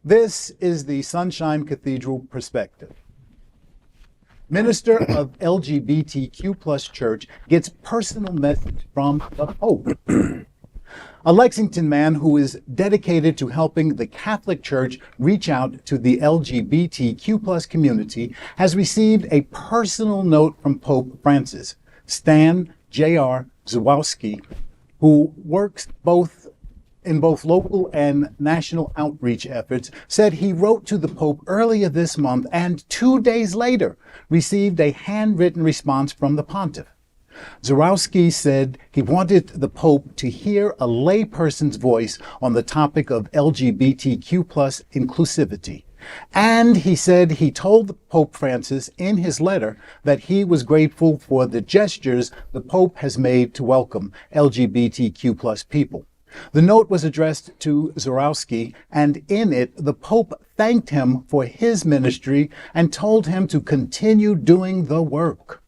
This is the Sunshine Cathedral perspective. Minister of LGBTQ plus church gets personal message from the Pope. A Lexington man who is dedicated to helping the Catholic Church reach out to the LGBTQ plus community has received a personal note from Pope Francis. Stan JR Zerkowski, who works in both local and national outreach efforts, said he wrote to the Pope earlier this month and 2 days later received a handwritten response from the pontiff. Zerkowski said he wanted the Pope to hear a layperson's voice on the topic of LGBTQ plus inclusivity. And he said he told Pope Francis in his letter that he was grateful for the gestures the Pope has made to welcome LGBTQ plus people. The note was addressed to Zerkowski, and in it, the Pope thanked him for his ministry and told him to continue doing the work.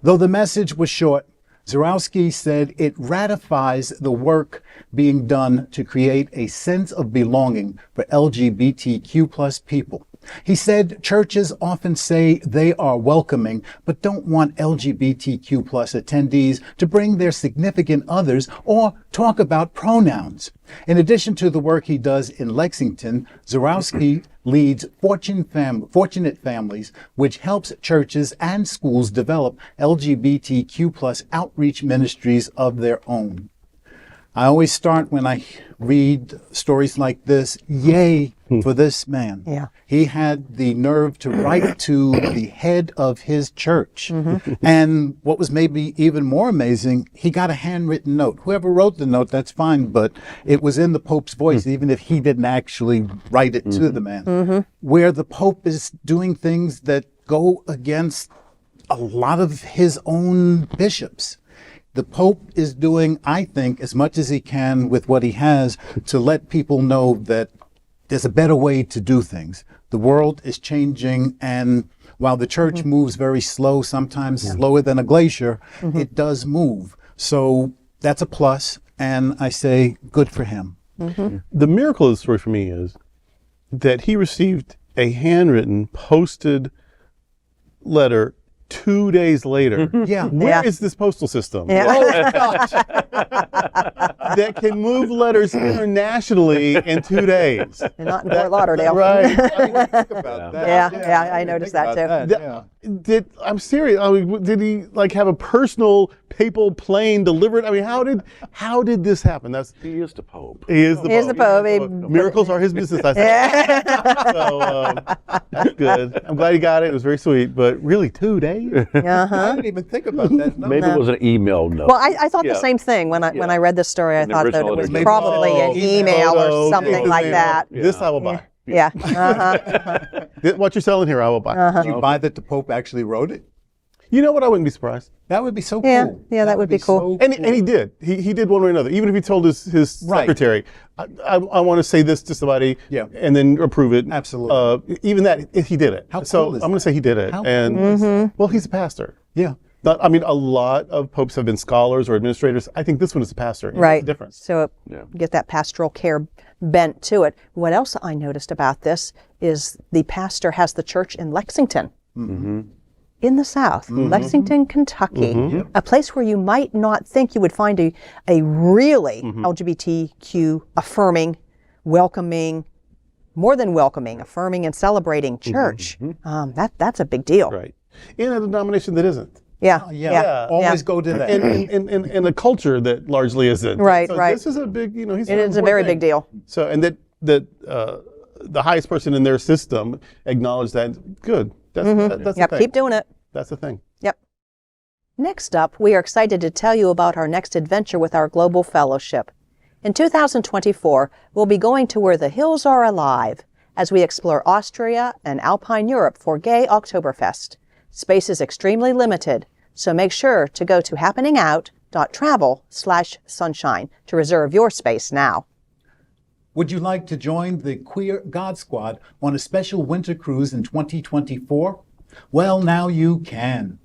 Though the message was short, Zerkowski said it ratifies the work being done to create a sense of belonging for LGBTQ plus people. He said churches often say they are welcoming, but don't want LGBTQ plus attendees to bring their significant others or talk about pronouns. In addition to the work he does in Lexington, Zerkowski leads Fortunate Families, which helps churches and schools develop LGBTQ plus outreach ministries of their own. I always start when I read stories like this, yay for this man. Yeah. He had the nerve to write to the head of his church. And what was maybe even more amazing, he got a handwritten note. Whoever wrote the note, that's fine, but it was in the Pope's voice, even if he didn't actually write it to the man, where the Pope is doing things that go against a lot of his own bishops. The Pope is doing, I think, as much as he can with what he has to let people know that there's a better way to do things. The world is changing, and while the church moves very slow, sometimes slower than a glacier, it does move. So that's a plus, and I say good for him. The miracle of the story for me is that he received a handwritten, posted letter 2 days later. Where is this postal system? That can move letters internationally in 2 days. And not in Fort Lauderdale. Right. I didn't think about that. I noticed that too. I'm serious. I mean, did he like have a personal papal plane delivered? I mean, how did this happen? He is the Pope. He is the He is Pope. the Pope. Miracles are his business, I think. So that's good. I'm glad he got it. It was very sweet. But really, 2 days? I didn't even think about that. No. Maybe it was an email note. Well, I thought the same thing when I read this story. I The thought that it original was edition. probably an email or something photo, like that. This I will buy. Yeah. What you're selling here, I will buy. Do you buy that the Pope actually wrote it? You know what? I wouldn't be surprised. That would be so Yeah, cool. yeah, that would be cool. so And he did. He did one way or another. Even if he told his Right. secretary, I want to say this to somebody, Yeah. and then approve it. Absolutely. Even that, he did it. How so cool is I'm going to say he did it. How and cool is that? well, he's a pastor. Yeah. I mean, a lot of popes have been scholars or administrators. I think this one is a pastor. He makes a difference. So get that pastoral care bent to it. What else I noticed about this is the pastor has the church in Lexington. In the South, Lexington, Kentucky, a place where you might not think you would find a really LGBTQ affirming, welcoming, more than welcoming, affirming and celebrating church. That's a big deal. Right. In a denomination that isn't. Always go to that. In a culture that largely isn't. Right, so right. This is a big, he's It is a very big deal. So, and that the highest person in their system acknowledged that. Good. That's the thing. Keep doing it. That's the thing. Yep. Next up, we are excited to tell you about our next adventure with our Global Fellowship. In 2024, we'll be going to where the hills are alive as we explore Austria and Alpine Europe for Gay Oktoberfest. Space is extremely limited, so make sure to go to happeningout.travel/sunshine to reserve your space now. Would you like to join the Queer God Squad on a special winter cruise in 2024? Well, now you can.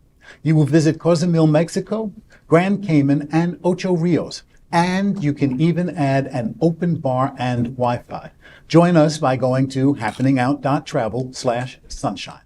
You will visit Cozumel, Mexico, Grand Cayman, and Ocho Rios. And you can even add an open bar and Wi-Fi. Join us by going to happeningout.travel/sunshine.